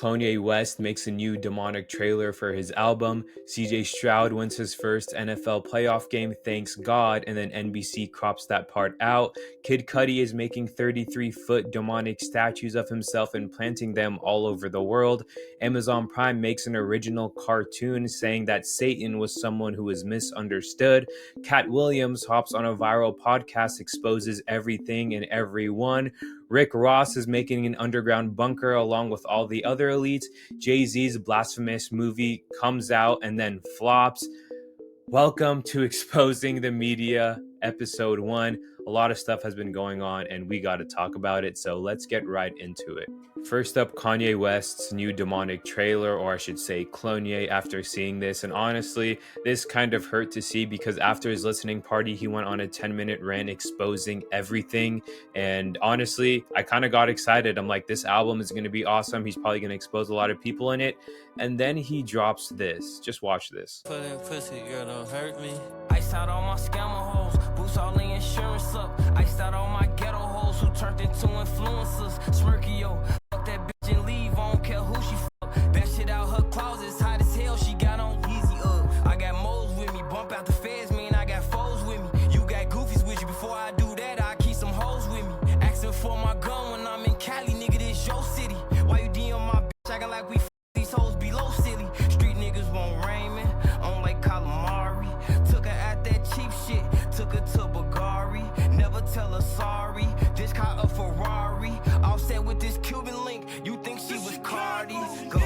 Kanye West makes a new demonic trailer for his album. CJ Stroud wins his first NFL playoff game, thanks God, and then NBC crops that part out. Kid Cudi is making 33-foot demonic statues of himself and planting them all over the world. Amazon Prime makes an original cartoon saying that Satan was someone who was misunderstood. Katt Williams hops on a viral podcast, exposes everything and everyone. Rick Ross is making an underground bunker along with all the other elites. Jay-Z's Blasphemous movie comes out and then flops. Welcome to Exposing the Media, episode 1. A lot of stuff has been going on and we got to talk about it, so let's get right into it. First up, Kanye West's new demonic trailer, or I should say Clonye, after seeing this. And honestly, this kind of hurt to see because after his listening party, he went on a 10-minute rant exposing everything. And honestly, I kind of got excited. I'm like, this album is going to be awesome. He's probably going to expose a lot of people in it. And then he drops this. Just watch this. Put in pussy, girl, don't hurt me. Iced out all my scammer hoes, boost all the insurance up. Iced out all my ghetto hoes who turned into influencers. Smirky, yo, fuck that bitch and leave, I don't care who she fuck. That shit out her closet's hot as hell, she got on easy up. I got moles with me, bump out the feds, mean I got foes with me. You got goofies with you, before I do that, I keep some hoes with me. Asking for my gun when I'm in Cali, nigga, this your city. Why you DM my bitch, acting like we these hoes below silly. Street niggas won't Raymond, on like calamari. Took her at that cheap shit, took her to Bulgari. Never tell her sorry, this car a Ferrari. Offset with this Cuban link, you think she was Cardi? Go.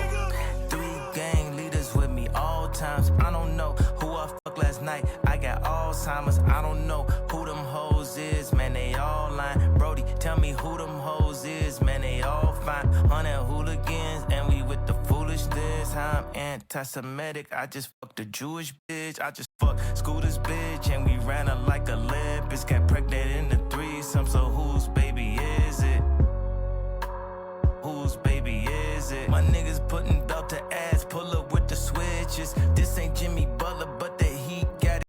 3 gang leaders with me all times. I don't know who I fucked last night, I got Alzheimer's. I don't know who them hoes is, man, they all lying. Brody, tell me who them hoes is, man, they all fine. 100 hooligans and we with the foolishness. I'm anti-Semitic, I just fucked a Jewish bitch. I just fucked Scooter's bitch and we ran her like Olympus. Got pregnant in the threesome, so whose baby is it? Whose baby is it? My niggas putting belt to ass, pull up with the switches. This ain't Jimmy Butler, but the heat got it.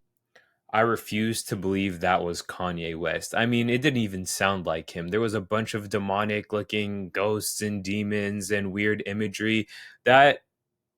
I refuse to believe that was Kanye West. I mean, it didn't even sound like him. There was a bunch of demonic looking ghosts and demons and weird imagery. That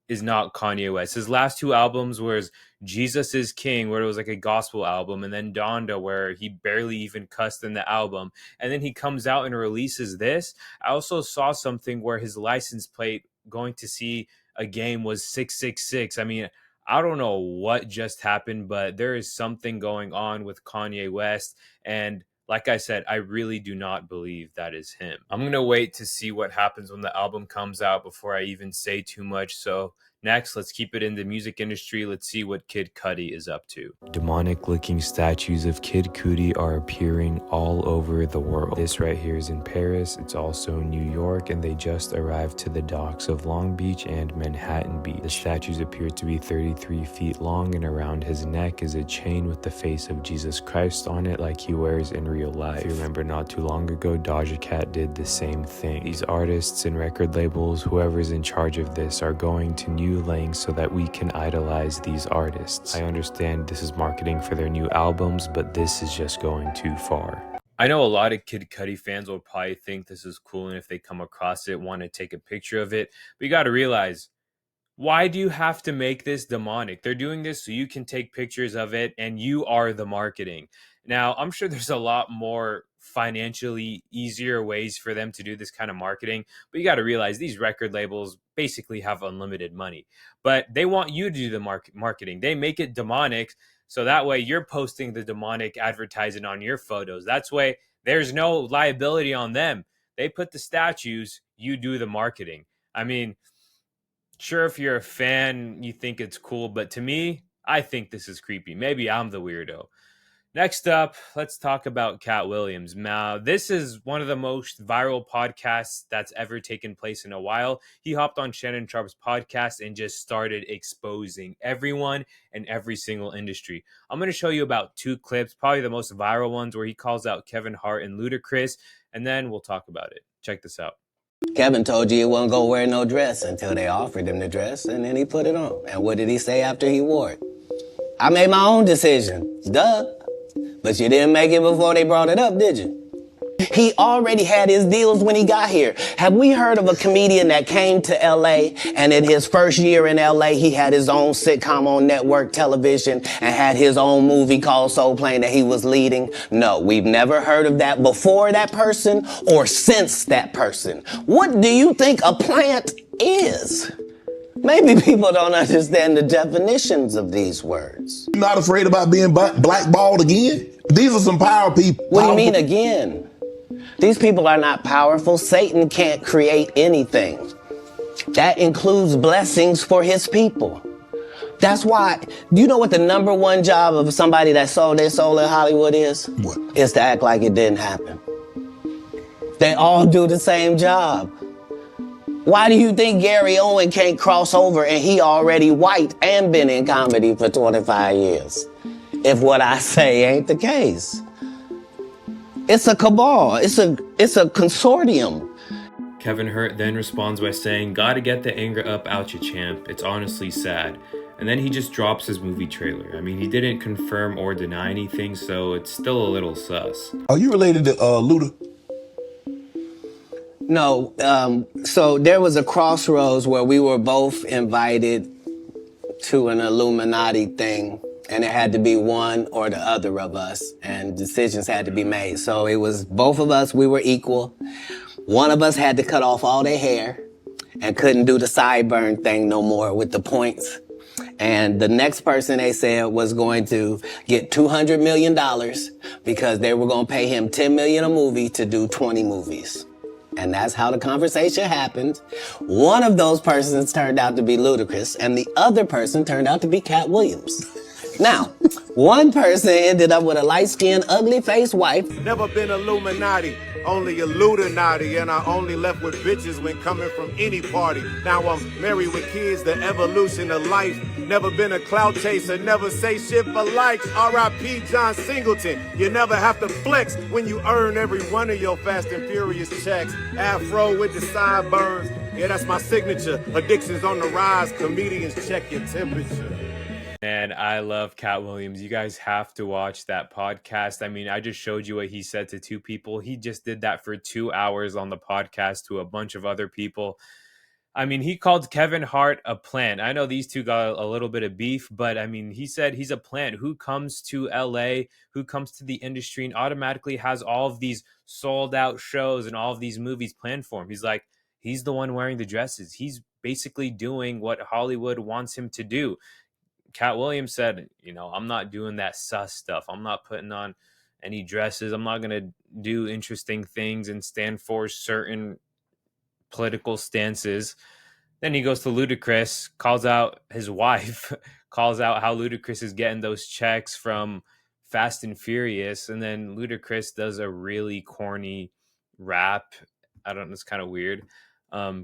is not Kanye West. His last 2 albums was Jesus is King, where it was like a gospel album, and then Donda, where he barely even cussed in the album. And then he comes out and releases this. I also saw something where his license plate going to see a game was 666. I mean, I don't know what just happened, but there is something going on with Kanye West. And like I said, I really do not believe that is him. I'm going to wait to see what happens when the album comes out before I even say too much. So next, let's keep it in the music industry. Let's see what Kid Cudi is up to. Demonic-looking statues of Kid Cudi are appearing all over the world. This right here is in Paris. It's also in New York, and they just arrived to the docks of Long Beach and Manhattan Beach. The statues appear to be 33 feet long, and around his neck is a chain with the face of Jesus Christ on it like he wears in real life. If you remember, not too long ago, Doja Cat did the same thing. These artists and record labels, whoever's in charge of this, are going to new lengths so that we can idolize these artists. I understand this is marketing for their new albums, but this is just going too far. I know a lot of Kid Cudi fans will probably think this is cool, and if they come across it, want to take a picture of it. But you got to realize, why do you have to make this demonic? They're doing this so you can take pictures of it, and you are the marketing. Now, I'm sure there's a lot more financially easier ways for them to do this kind of marketing, but you got to realize these record labels basically have unlimited money, but they want you to do the marketing. They make it demonic, so that way you're posting the demonic advertising on your photos. That's way there's no liability on them. They put the statues, you do the marketing. I mean, sure, if you're a fan, you think it's cool, but to me, I think this is creepy. Maybe I'm the weirdo. Next up, let's talk about Katt Williams. Now, this is one of the most viral podcasts that's ever taken place in a while. He hopped on Shannon Sharpe's podcast and just started exposing everyone and every single industry. I'm going to show you about 2 clips, probably the most viral ones, where he calls out Kevin Hart and Ludacris, and then we'll talk about it. Check this out. Kevin told you he wasn't going to wear no dress until they offered him the dress, and then he put it on. And what did he say after he wore it? I made my own decision. Duh. But you didn't make it before they brought it up, did you? He already had his deals when he got here. Have we heard of a comedian that came to LA and in his first year in LA, he had his own sitcom on network television and had his own movie called Soul Plane that he was leading? No, we've never heard of that before that person or since that person. What do you think a plant is? Maybe people don't understand the definitions of these words. You're not afraid about being blackballed again? These are some power people. What do you mean again? These people are not powerful. Satan can't create anything. That includes blessings for his people. That's why, do you know what the number one job of somebody that sold their soul in Hollywood is? What? Is to act like it didn't happen. They all do the same job. Why do you think Gary Owen can't cross over and he already white and been in comedy for 25 years? If what I say ain't the case. It's a cabal. It's a consortium. Kevin Hart then responds by saying, "Gotta get the anger up out you, champ. It's honestly sad." And then he just drops his movie trailer. I mean, he didn't confirm or deny anything, so it's still a little sus. Are you related to Luda? No, so there was a crossroads where we were both invited to an Illuminati thing, and it had to be one or the other of us, and decisions had to be made. So it was both of us, we were equal. One of us had to cut off all their hair and couldn't do the sideburn thing no more with the points. And the next person, they said, was going to get $200 million because they were going to pay him $10 million a movie to do 20 movies. And that's how the conversation happened. One of those persons turned out to be Ludacris, and the other person turned out to be Katt Williams. Now, one person ended up with a light-skinned, ugly-faced wife. Never been Illuminati, only Illuminati, and I only left with bitches when coming from any party. Now I'm married with kids, the evolution of life. Never been a clout chaser, never say shit for likes. R.I.P. John Singleton. You never have to flex when you earn every one of your Fast and Furious checks. Afro with the sideburns, yeah, that's my signature. Addictions on the rise, comedians check your temperature. And I love Katt Williams. You guys have to watch that podcast. I mean, I just showed you what he said to two people. He just did that for 2 hours on the podcast to a bunch of other people. I mean, he called Kevin Hart a plant. I know these two got a little bit of beef, but I mean, he said he's a plant. Who comes to LA, who comes to the industry and automatically has all of these sold out shows and all of these movies planned for him? He's like, he's the one wearing the dresses. He's basically doing what Hollywood wants him to do. Katt Williams said, I'm not doing that sus stuff. I'm not putting on any dresses. I'm not going to do interesting things and stand for certain political stances. Then he goes to Ludacris, calls out his wife, calls out how Ludacris is getting those checks from Fast and Furious. And then Ludacris does a really corny rap. I don't know, it's kind of weird.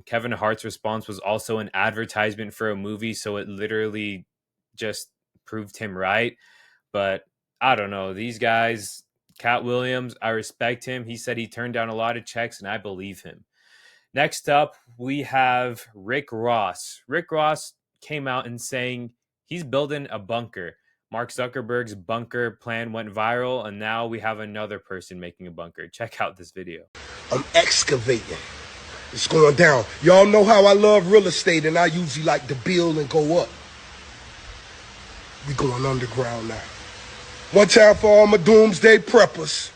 Kevin Hart's response was also an advertisement for a movie, so it literally just proved him right. But I don't know, these guys, Katt Williams, I respect him. He said he turned down a lot of checks, and I believe him. Next up, we have Rick Ross. Rick Ross came out and saying he's building a bunker. Mark Zuckerberg's bunker plan went viral, and now we have another person making a bunker. Check out this video. I'm excavating. It's going down. Y'all know how I love real estate, and I usually like to build and go up. We going underground now. One time for all my doomsday preppers.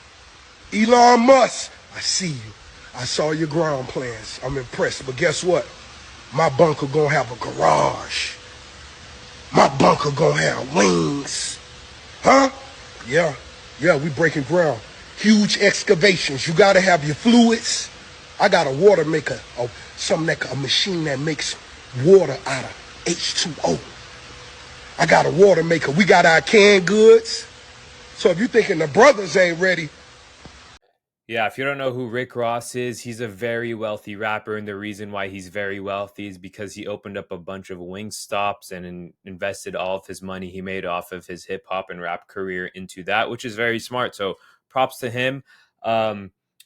Elon Musk, I see you. I saw your ground plans. I'm impressed, but guess what? My bunker gonna have a garage. My bunker gonna have wings. Huh? Yeah, we breaking ground. Huge excavations. You gotta have your fluids. I got a water maker, a machine that makes water out of H2O. I got a water maker. We got our canned goods. So if you're thinking the brothers ain't ready. Yeah, if you don't know who Rick Ross is, he's a very wealthy rapper. And the reason why he's very wealthy is because he opened up a bunch of wing stops and invested all of his money he made off of his hip hop and rap career into that, which is very smart. So props to him.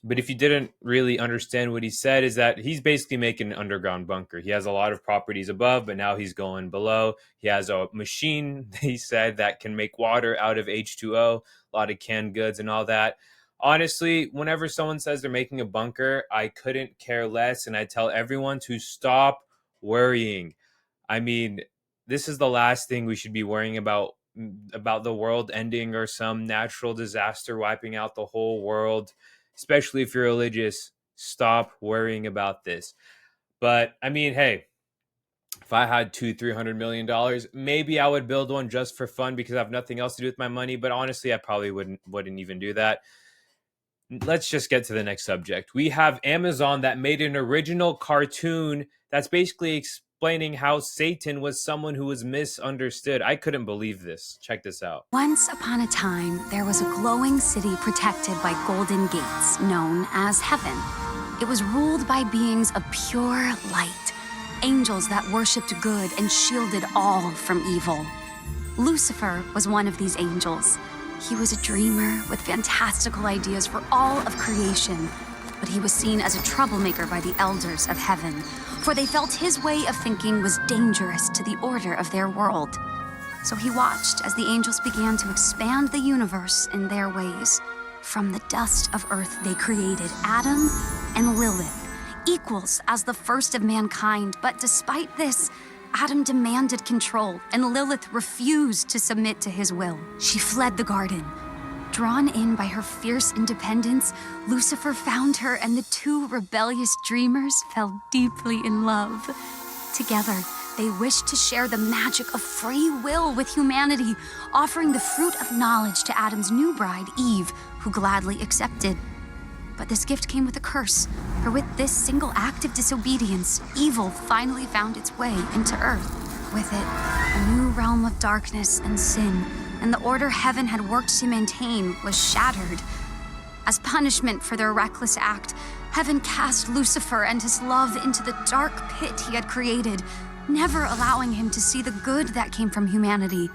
But if you didn't really understand what he said, is that he's basically making an underground bunker. He has a lot of properties above, but now he's going below. He has a machine, he said, that can make water out of H2O, a lot of canned goods and all that. Honestly, whenever someone says they're making a bunker, I couldn't care less, and I tell everyone to stop worrying. I mean, this is the last thing we should be worrying about the world ending or some natural disaster wiping out the whole world, especially if you're religious. Stop worrying about this. But I mean, hey, if I had $200-300 million, maybe I would build one just for fun because I have nothing else to do with my money. But honestly, I probably wouldn't even do that. Let's just get to the next subject. We have Amazon that made an original cartoon that's basically explaining how Satan was someone who was misunderstood. I couldn't believe this. Check this out. Once upon a time, there was a glowing city protected by golden gates, known as heaven. It was ruled by beings of pure light, angels that worshipped good and shielded all from evil. Lucifer was one of these angels. He was a dreamer with fantastical ideas for all of creation, but he was seen as a troublemaker by the elders of heaven, for they felt his way of thinking was dangerous to the order of their world. So he watched as the angels began to expand the universe in their ways. From the dust of earth, they created Adam and Lilith, equals as the first of mankind, but despite this, Adam demanded control, and Lilith refused to submit to his will. She fled the garden. Drawn in by her fierce independence, Lucifer found her, and the two rebellious dreamers fell deeply in love. Together, they wished to share the magic of free will with humanity, offering the fruit of knowledge to Adam's new bride, Eve, who gladly accepted. But this gift came with a curse, for with this single act of disobedience, evil finally found its way into Earth. With it, a new realm of darkness and sin, and the order heaven had worked to maintain was shattered. As punishment for their reckless act, heaven cast Lucifer and his love into the dark pit he had created, never allowing him to see the good that came from humanity,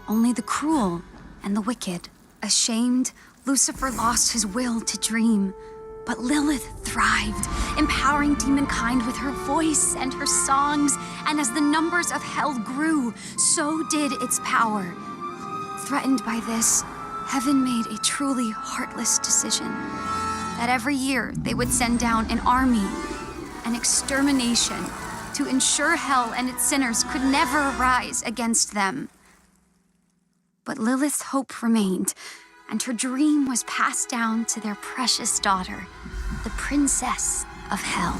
only the cruel and the wicked. Ashamed, Lucifer lost his will to dream, but Lilith thrived, empowering demonkind with her voice and her songs, and as the numbers of hell grew, so did its power. Threatened by this, heaven made a truly heartless decision, that every year they would send down an army, an extermination, to ensure hell and its sinners could never rise against them. But Lilith's hope remained, and her dream was passed down to their precious daughter, the Princess of Hell.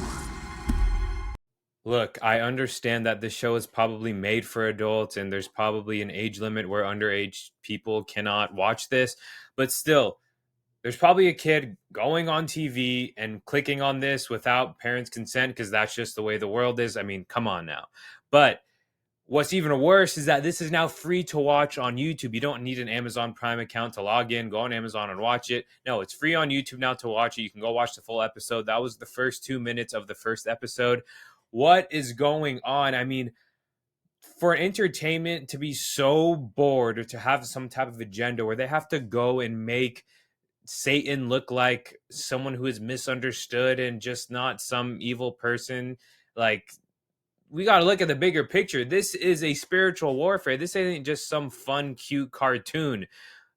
Look, I understand that this show is probably made for adults and there's probably an age limit where underage people cannot watch this, but still, there's probably a kid going on TV and clicking on this without parents' consent because that's just the way the world is. I mean, come on now. But what's even worse is that this is now free to watch on YouTube. You don't need an Amazon Prime account to log in, go on Amazon and watch it. No, it's free on YouTube now to watch it. You can go watch the full episode. That was the first 2 minutes of the first episode. What is going on? I mean, for entertainment to be so bored or to have some type of agenda where they have to go and make Satan look like someone who is misunderstood and just not some evil person, like, we got to look at the bigger picture. This is a spiritual warfare. This ain't just some fun, cute cartoon.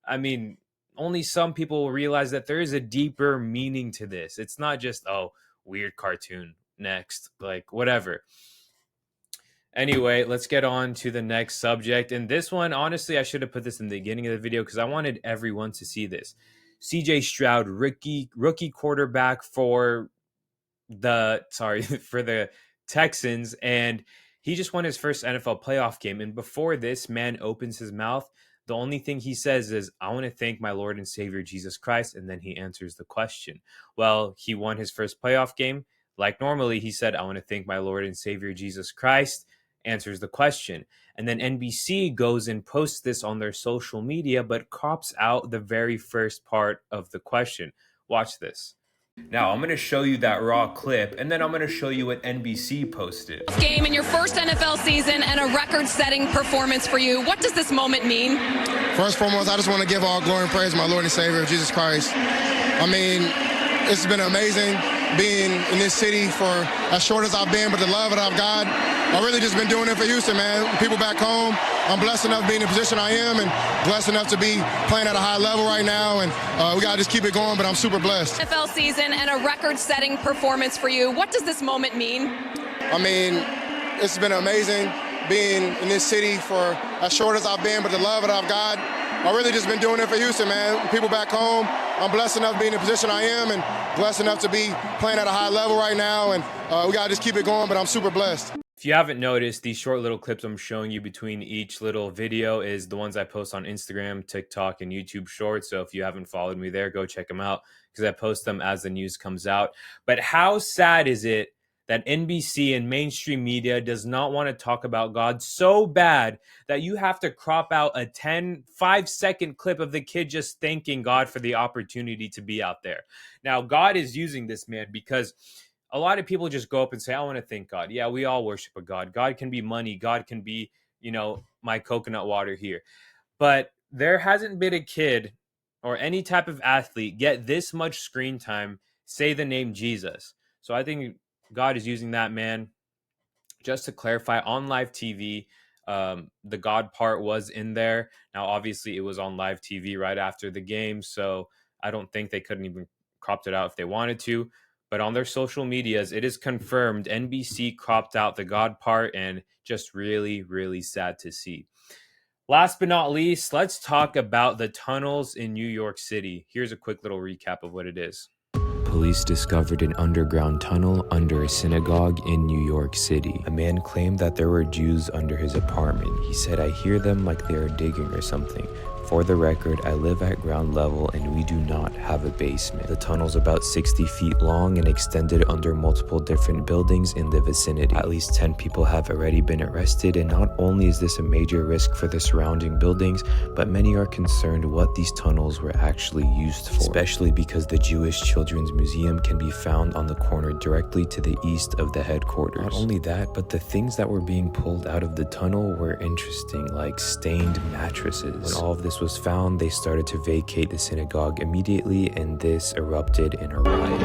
I mean, only some people will realize that there is a deeper meaning to this. It's not just, oh, weird cartoon. Next, like, whatever. Anyway, let's get on to the next subject. And this one, honestly, I should have put this in the beginning of the video because I wanted everyone to see this. CJ Stroud, rookie quarterback for the Texans, and he just won his first NFL playoff game. And before this man opens his mouth, the only thing he says is, I want to thank my Lord and Savior Jesus Christ. And then he answers the question. Well, he won his first playoff game. Like normally, he said, I want to thank my Lord and Savior Jesus Christ, answers the question. And then NBC goes and posts this on their social media, but crops out the very first part of the question. Watch this. Now, I'm going to show you that raw clip, and then I'm going to show you what NBC posted. Game in your first NFL season and a record-setting performance for you. What does this moment mean? First and foremost, I just want to give all glory and praise to my Lord and Savior, Jesus Christ. I mean, it's been amazing. being in this city for as short as I've been, but the love that I've got, I've really just been doing it for Houston, man. People back home, I'm blessed enough to be in the position I am and blessed enough to be playing at a high level right now, and we got to just keep it going, but I'm super blessed. NFL season and a record-setting performance for you. What does this moment mean? I mean, it's been amazing being in this city for as short as I've been, but the love that I've got, I've really just been doing it for Houston, man. People back home, I'm blessed enough to be in the position I am and blessed enough to be playing at a high level right now, and we got to just keep it going, but I'm super blessed. If you haven't noticed, these short little clips I'm showing you between each little video is the ones I post on Instagram, TikTok, and YouTube Shorts. So if you haven't followed me there, go check them out because I post them as the news comes out. But how sad is it that NBC and mainstream media does not want to talk about God so bad that you have to crop out a 5-second clip of the kid just thanking God for the opportunity to be out there. Now, God is using this man because a lot of people just go up and say, I want to thank God. Yeah, we all worship a God. God can be money. God can be, my coconut water here. But there hasn't been a kid or any type of athlete get this much screen time, say the name Jesus. So I think God is using that man. Just to clarify, on live TV, the God part was in there. Now, obviously, it was on live TV right after the game, so I don't think they couldn't even cropped it out if they wanted to. But on their social medias, it is confirmed NBC cropped out the God part, and just really, really sad to see. Last but not least, let's talk about the tunnels in New York City. Here's a quick little recap of what it is. Police discovered an underground tunnel under a synagogue in New York City. A man claimed that there were Jews under his apartment. He said, I hear them like they are digging or something. For the record, I live at ground level and we do not have a basement. The tunnel's about 60 feet long and extended under multiple different buildings in the vicinity. At least 10 people have already been arrested, and not only is this a major risk for the surrounding buildings, but many are concerned what these tunnels were actually used for, especially because the Jewish Children's Museum can be found on the corner directly to the east of the headquarters. Not only that, but the things that were being pulled out of the tunnel were interesting, like stained mattresses. When all of this was found, they started to vacate the synagogue immediately, and this erupted in a riot.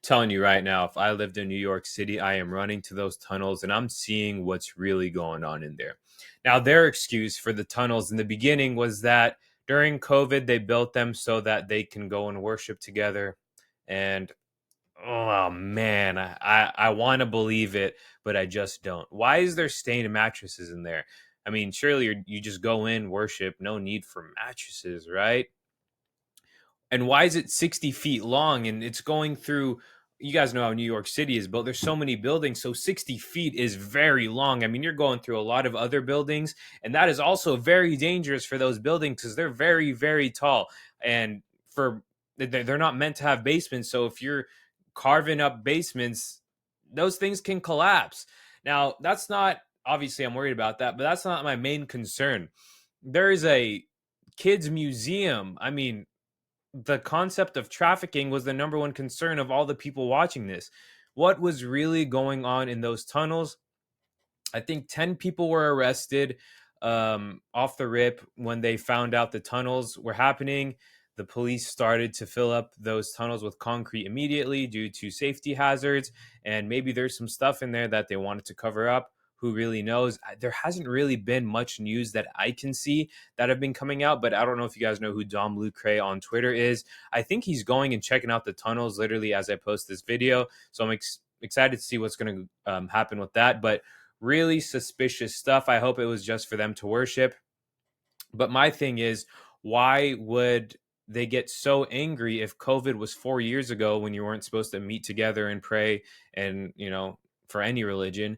Telling you right now, if I lived in New York City, I am running to those tunnels and I'm seeing what's really going on in there. Now, their excuse for the tunnels in the beginning was that during COVID, they built them so that they can go and worship together. And oh man, I want to believe it, but I just don't. Why is there stained mattresses in there? I mean, surely you just go in, worship, no need for mattresses, right? And why is it 60 feet long and it's going through, you guys know how New York City is built. There's so many buildings, so 60 feet is very long. I mean, you're going through a lot of other buildings, and that is also very dangerous for those buildings because they're very, very tall. And they're not meant to have basements, so if you're carving up basements, those things can collapse. Now, that's not, obviously I'm worried about that, but that's not my main concern. There is a kids museum. I mean, the concept of trafficking was the number one concern of all the people watching this. What was really going on in those tunnels? I think 10 people were arrested off the rip when they found out the tunnels were happening. The police started to fill up those tunnels with concrete immediately due to safety hazards. And maybe there's some stuff in there that they wanted to cover up. Who really knows? There hasn't really been much news that I can see that have been coming out, but I don't know if you guys know who Dom Lucre on Twitter is. I think he's going and checking out the tunnels literally as I post this video. So I'm excited to see what's going to happen with that. But really suspicious stuff. I hope it was just for them to worship. But my thing is, why would they get so angry if COVID was 4 years ago when you weren't supposed to meet together and pray and, for any religion?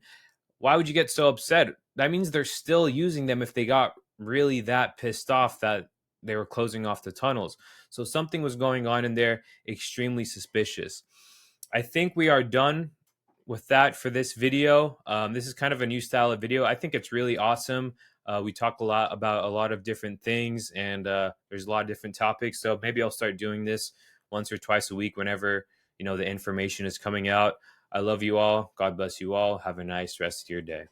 Why would you get so upset? That means they're still using them if they got really that pissed off that they were closing off the tunnels. So something was going on in there, extremely suspicious. I think we are done with that for this video. This is kind of a new style of video. I think it's really awesome. We talk a lot about a lot of different things, and there's a lot of different topics. So maybe I'll start doing this once or twice a week whenever, the information is coming out. I love you all. God bless you all. Have a nice rest of your day.